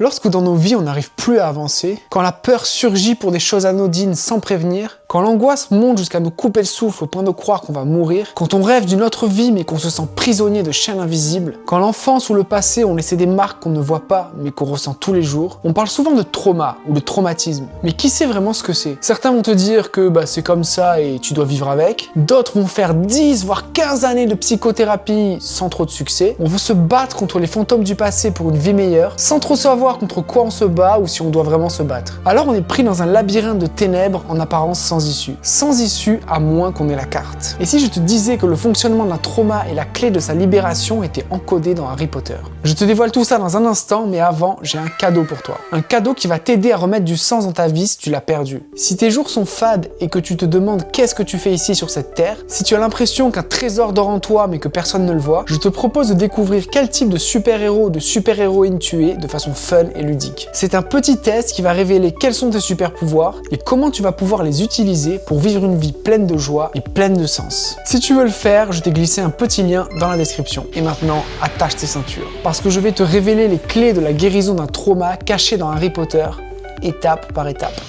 Lorsque dans nos vies on n'arrive plus à avancer, quand la peur surgit pour des choses anodines sans prévenir, quand l'angoisse monte jusqu'à nous couper le souffle au point de croire qu'on va mourir, quand on rêve d'une autre vie mais qu'on se sent prisonnier de chaînes invisibles, quand l'enfance ou le passé ont laissé des marques qu'on ne voit pas mais qu'on ressent tous les jours, on parle souvent de trauma ou de traumatisme. Mais qui sait vraiment ce que c'est? Certains vont te dire que c'est comme ça et tu dois vivre avec, d'autres vont faire 10 voire 15 années de psychothérapie sans trop de succès, on veut se battre contre les fantômes du passé pour une vie meilleure, sans trop savoir contre quoi on se bat ou si on doit vraiment se battre. Alors on est pris dans un labyrinthe de ténèbres en apparence sans issue. Sans issue à moins qu'on ait la carte. Et si je te disais que le fonctionnement d'un trauma et la clé de sa libération étaient encodés dans Harry Potter? Je te dévoile tout ça dans un instant, mais avant, j'ai un cadeau pour toi. Un cadeau qui va t'aider à remettre du sens dans ta vie si tu l'as perdu. Si tes jours sont fades et que tu te demandes qu'est-ce que tu fais ici sur cette terre, si tu as l'impression qu'un trésor dort en toi mais que personne ne le voit, je te propose de découvrir quel type de super-héros ou de super-héroïne tu es de façon fun et ludique. C'est un petit test qui va révéler quels sont tes super-pouvoirs et comment tu vas pouvoir les utiliser pour vivre une vie pleine de joie et pleine de sens. Si tu veux le faire, je t'ai glissé un petit lien dans la description. Et maintenant, attache tes ceintures. Parce que je vais te révéler les clés de la guérison d'un trauma caché dans Harry Potter, étape par étape.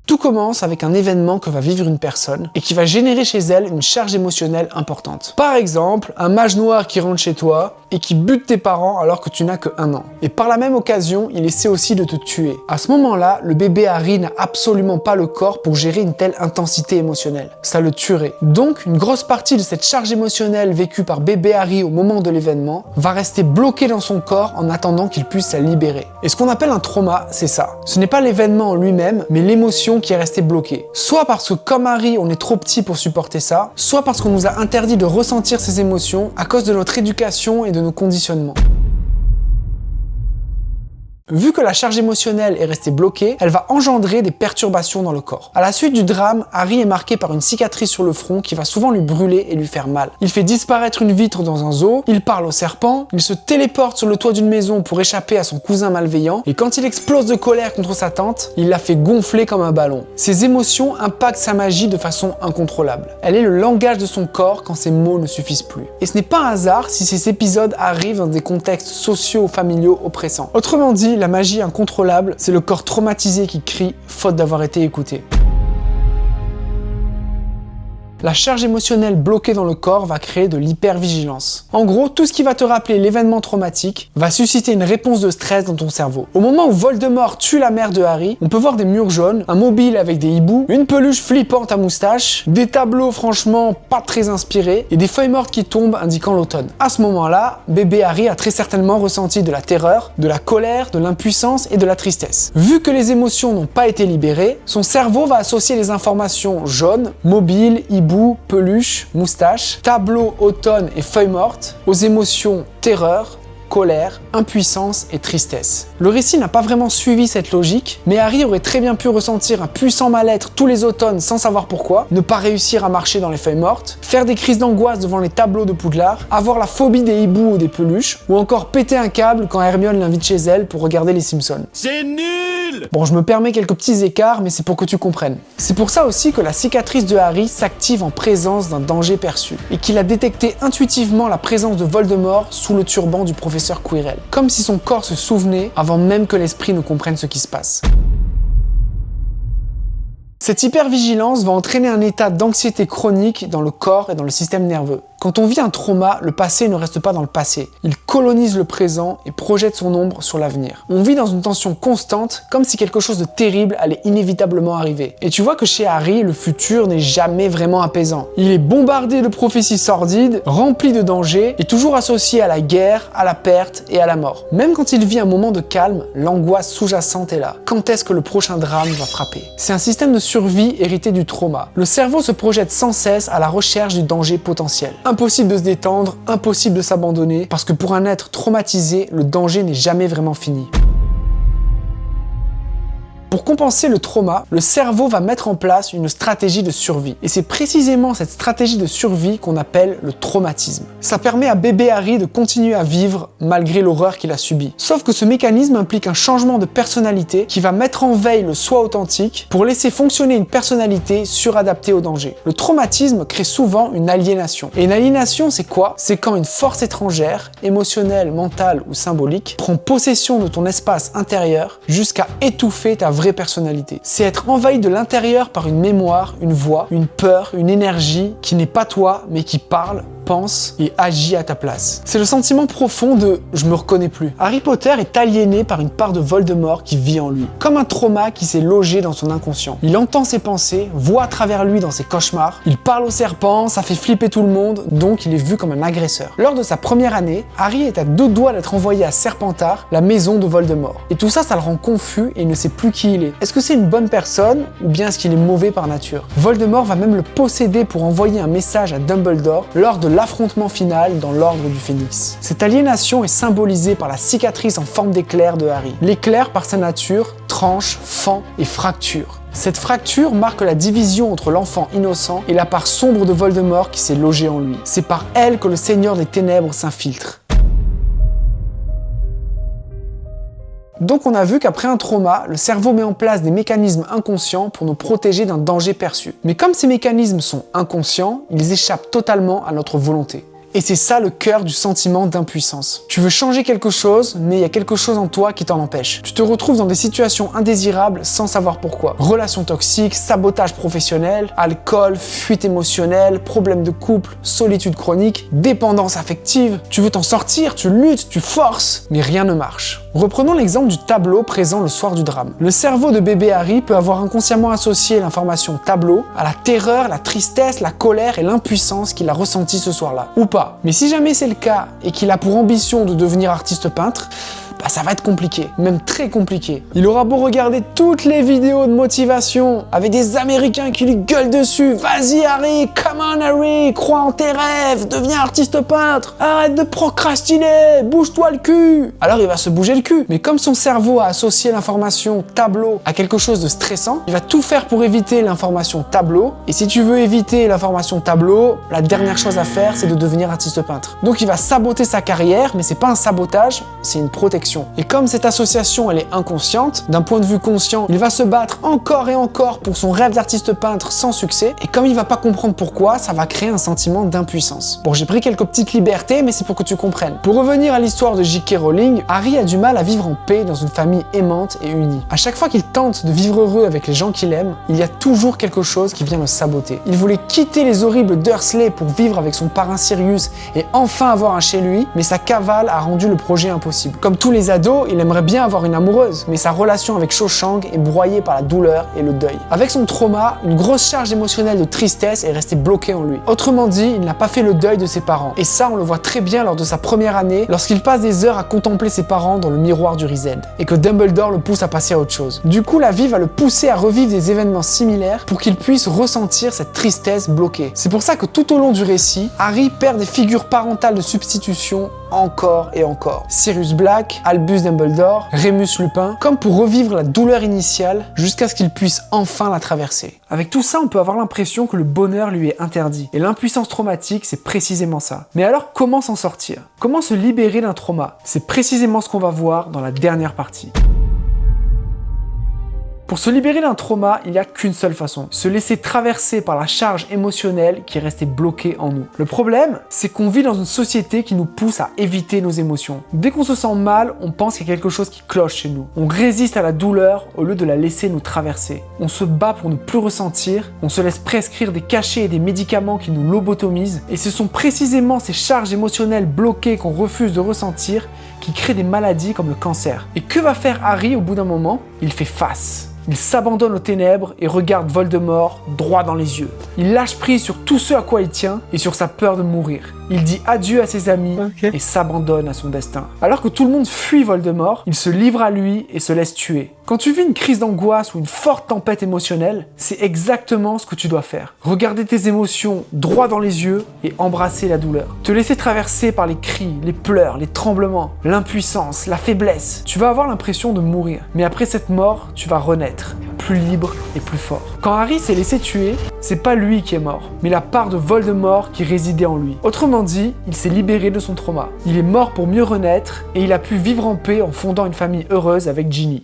Tout commence avec un événement que va vivre une personne et qui va générer chez elle une charge émotionnelle importante. Par exemple, un mage noir qui rentre chez toi et qui bute tes parents alors que tu n'as que 1 an. Et par la même occasion, il essaie aussi de te tuer. À ce moment-là, le bébé Harry n'a absolument pas le corps pour gérer une telle intensité émotionnelle. Ça le tuerait. Donc, une grosse partie de cette charge émotionnelle vécue par bébé Harry au moment de l'événement va rester bloquée dans son corps en attendant qu'il puisse la libérer. Et ce qu'on appelle un trauma, c'est ça. Ce n'est pas l'événement en lui-même, mais l'émotion qui est restée bloquée. Soit parce que comme Harry, on est trop petit pour supporter ça, soit parce qu'on nous a interdit de ressentir ces émotions à cause de notre éducation et de nos conditionnements. Vu que la charge émotionnelle est restée bloquée, elle va engendrer des perturbations dans le corps. À la suite du drame, Harry est marqué par une cicatrice sur le front qui va souvent lui brûler et lui faire mal. Il fait disparaître une vitre dans un zoo, il parle au serpent, il se téléporte sur le toit d'une maison pour échapper à son cousin malveillant, et quand il explose de colère contre sa tante, il la fait gonfler comme un ballon. Ses émotions impactent sa magie de façon incontrôlable. Elle est le langage de son corps quand ses mots ne suffisent plus. Et ce n'est pas un hasard si ces épisodes arrivent dans des contextes sociaux ou familiaux oppressants. Autrement dit, la magie incontrôlable, c'est le corps traumatisé qui crie faute d'avoir été écouté. La charge émotionnelle bloquée dans le corps va créer de l'hypervigilance. En gros, tout ce qui va te rappeler l'événement traumatique va susciter une réponse de stress dans ton cerveau. Au moment où Voldemort tue la mère de Harry, on peut voir des murs jaunes, un mobile avec des hiboux, une peluche flippante à moustache, des tableaux franchement pas très inspirés et des feuilles mortes qui tombent indiquant l'automne. À ce moment-là, bébé Harry a très certainement ressenti de la terreur, de la colère, de l'impuissance et de la tristesse. Vu que les émotions n'ont pas été libérées, son cerveau va associer les informations jaunes, mobile, hibou, peluche, moustache, tableau, automne et feuilles mortes aux émotions terreur, colère, impuissance et tristesse. Le récit n'a pas vraiment suivi cette logique, mais Harry aurait très bien pu ressentir un puissant mal-être tous les automnes sans savoir pourquoi, ne pas réussir à marcher dans les feuilles mortes, faire des crises d'angoisse devant les tableaux de Poudlard, avoir la phobie des hiboux ou des peluches, ou encore péter un câble quand Hermione l'invite chez elle pour regarder les Simpsons. C'est nul! Bon, je me permets quelques petits écarts, mais c'est pour que tu comprennes. C'est pour ça aussi que la cicatrice de Harry s'active en présence d'un danger perçu, et qu'il a détecté intuitivement la présence de Voldemort sous le turban du professeur Quirrell, comme si son corps se souvenait avant même que l'esprit ne comprenne ce qui se passe. Cette hypervigilance va entraîner un état d'anxiété chronique dans le corps et dans le système nerveux. Quand on vit un trauma, le passé ne reste pas dans le passé. Il colonise le présent et projette son ombre sur l'avenir. On vit dans une tension constante, comme si quelque chose de terrible allait inévitablement arriver. Et tu vois que chez Harry, le futur n'est jamais vraiment apaisant. Il est bombardé de prophéties sordides, rempli de dangers, et toujours associé à la guerre, à la perte et à la mort. Même quand il vit un moment de calme, l'angoisse sous-jacente est là. Quand est-ce que le prochain drame va frapper? C'est un système de survie hérité du trauma. Le cerveau se projette sans cesse à la recherche du danger potentiel. Impossible de se détendre, impossible de s'abandonner, parce que pour un être traumatisé, le danger n'est jamais vraiment fini. Pour compenser le trauma, le cerveau va mettre en place une stratégie de survie. Et c'est précisément cette stratégie de survie qu'on appelle le traumatisme. Ça permet à bébé Harry de continuer à vivre malgré l'horreur qu'il a subie. Sauf que ce mécanisme implique un changement de personnalité qui va mettre en veille le soi authentique pour laisser fonctionner une personnalité suradaptée au danger. Le traumatisme crée souvent une aliénation. Et une aliénation, c'est quoi? C'est quand une force étrangère, émotionnelle, mentale ou symbolique, prend possession de ton espace intérieur jusqu'à étouffer ta vraie personnalité. C'est être envahi de l'intérieur par une mémoire, une voix, une peur, une énergie qui n'est pas toi, mais qui parle, pense et agit à ta place. C'est le sentiment profond de « je me reconnais plus ». Harry Potter est aliéné par une part de Voldemort qui vit en lui, comme un trauma qui s'est logé dans son inconscient. Il entend ses pensées, voit à travers lui dans ses cauchemars, il parle au serpent, ça fait flipper tout le monde, donc il est vu comme un agresseur. Lors de sa première année, Harry est à 2 doigts d'être envoyé à Serpentard, la maison de Voldemort. Et tout ça, ça le rend confus et il ne sait plus qui il est. Est-ce que c'est une bonne personne ou bien est-ce qu'il est mauvais par nature? Voldemort va même le posséder pour envoyer un message à Dumbledore lors de l'affrontement final dans l'Ordre du Phénix. Cette aliénation est symbolisée par la cicatrice en forme d'éclair de Harry. L'éclair, par sa nature, tranche, fend et fracture. Cette fracture marque la division entre l'enfant innocent et la part sombre de Voldemort qui s'est logée en lui. C'est par elle que le Seigneur des Ténèbres s'infiltre. Donc on a vu qu'après un trauma, le cerveau met en place des mécanismes inconscients pour nous protéger d'un danger perçu. Mais comme ces mécanismes sont inconscients, ils échappent totalement à notre volonté. Et c'est ça le cœur du sentiment d'impuissance. Tu veux changer quelque chose, mais il y a quelque chose en toi qui t'en empêche. Tu te retrouves dans des situations indésirables sans savoir pourquoi. Relations toxiques, sabotage professionnel, alcool, fuite émotionnelle, problèmes de couple, solitude chronique, dépendance affective. Tu veux t'en sortir, tu luttes, tu forces, mais rien ne marche. Reprenons l'exemple du tableau présent le soir du drame. Le cerveau de bébé Harry peut avoir inconsciemment associé l'information tableau à la terreur, la tristesse, la colère et l'impuissance qu'il a ressenti ce soir-là. Ou pas. Mais si jamais c'est le cas et qu'il a pour ambition de devenir artiste peintre, ça va être compliqué, même très compliqué. Il aura beau regarder toutes les vidéos de motivation avec des Américains qui lui gueulent dessus. Vas-y Harry, come on Harry, crois en tes rêves, deviens artiste peintre, arrête de procrastiner, bouge-toi le cul. Alors il va se bouger le cul. Mais comme son cerveau a associé l'information tableau à quelque chose de stressant, il va tout faire pour éviter l'information tableau. Et si tu veux éviter l'information tableau, la dernière chose à faire, c'est de devenir artiste peintre. Donc il va saboter sa carrière, mais c'est pas un sabotage, c'est une protection. Et comme cette association elle est inconsciente, d'un point de vue conscient, il va se battre encore et encore pour son rêve d'artiste peintre sans succès, et comme il va pas comprendre pourquoi, ça va créer un sentiment d'impuissance. Bon, j'ai pris quelques petites libertés, mais c'est pour que tu comprennes. Pour revenir à l'histoire de J.K. Rowling, Harry a du mal à vivre en paix dans une famille aimante et unie. À chaque fois qu'il tente de vivre heureux avec les gens qu'il aime, il y a toujours quelque chose qui vient le saboter. Il voulait quitter les horribles Dursley pour vivre avec son parrain Sirius et enfin avoir un chez lui, mais sa cavale a rendu le projet impossible. Comme tous les ados, il aimerait bien avoir une amoureuse, mais sa relation avec Cho Chang est broyée par la douleur et le deuil. Avec son trauma, une grosse charge émotionnelle de tristesse est restée bloquée en lui. Autrement dit, il n'a pas fait le deuil de ses parents. Et ça, on le voit très bien lors de sa première année, lorsqu'il passe des heures à contempler ses parents dans le miroir du Riséd, et que Dumbledore le pousse à passer à autre chose. Du coup, la vie va le pousser à revivre des événements similaires pour qu'il puisse ressentir cette tristesse bloquée. C'est pour ça que tout au long du récit, Harry perd des figures parentales de substitution encore et encore. Sirius Black, Albus Dumbledore, Remus Lupin, comme pour revivre la douleur initiale jusqu'à ce qu'il puisse enfin la traverser. Avec tout ça, on peut avoir l'impression que le bonheur lui est interdit. Et l'impuissance traumatique, c'est précisément ça. Mais alors, comment s'en sortir? Comment se libérer d'un trauma? C'est précisément ce qu'on va voir dans la dernière partie. Pour se libérer d'un trauma, il n'y a qu'une seule façon, se laisser traverser par la charge émotionnelle qui est restée bloquée en nous. Le problème, c'est qu'on vit dans une société qui nous pousse à éviter nos émotions. Dès qu'on se sent mal, on pense qu'il y a quelque chose qui cloche chez nous. On résiste à la douleur au lieu de la laisser nous traverser. On se bat pour ne plus ressentir, on se laisse prescrire des cachets et des médicaments qui nous lobotomisent, et ce sont précisément ces charges émotionnelles bloquées qu'on refuse de ressentir qui créent des maladies comme le cancer. Et que va faire Harry au bout d'un moment? Il fait face. Il s'abandonne aux ténèbres et regarde Voldemort droit dans les yeux. Il lâche prise sur tout ce à quoi il tient et sur sa peur de mourir. Il dit adieu à ses amis et s'abandonne à son destin. Alors que tout le monde fuit Voldemort, il se livre à lui et se laisse tuer. Quand tu vis une crise d'angoisse ou une forte tempête émotionnelle, c'est exactement ce que tu dois faire. Regarder tes émotions droit dans les yeux et embrasser la douleur. Te laisser traverser par les cris, les pleurs, les tremblements, l'impuissance, la faiblesse. Tu vas avoir l'impression de mourir. Mais après cette mort, tu vas renaître. renaître plus libre et plus fort. Quand Harry s'est laissé tuer, c'est pas lui qui est mort, mais la part de Voldemort qui résidait en lui. Autrement dit, il s'est libéré de son trauma. Il est mort pour mieux renaître et il a pu vivre en paix en fondant une famille heureuse avec Ginny.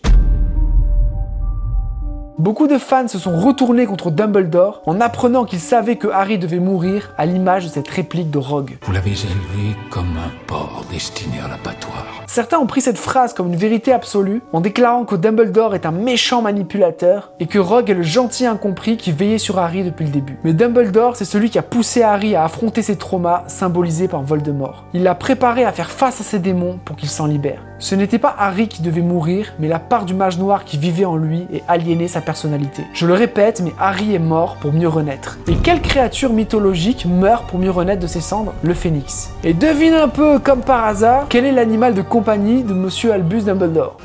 Beaucoup de fans se sont retournés contre Dumbledore en apprenant qu'ils savaient que Harry devait mourir à l'image de cette réplique de Rogue. Vous l'avez élevé comme un porc destiné à l'abattoir. Certains ont pris cette phrase comme une vérité absolue en déclarant que Dumbledore est un méchant manipulateur et que Rogue est le gentil incompris qui veillait sur Harry depuis le début. Mais Dumbledore, c'est celui qui a poussé Harry à affronter ses traumas symbolisés par Voldemort. Il l'a préparé à faire face à ses démons pour qu'il s'en libère. Ce n'était pas Harry qui devait mourir, mais la part du mage noir qui vivait en lui et aliénait sa personnalité. Je le répète, mais Harry est mort pour mieux renaître. Et quelle créature mythologique meurt pour mieux renaître de ses cendres? Le phénix. Et devine un peu, comme par hasard, quel est l'animal de compagnie de Monsieur Albus Dumbledore?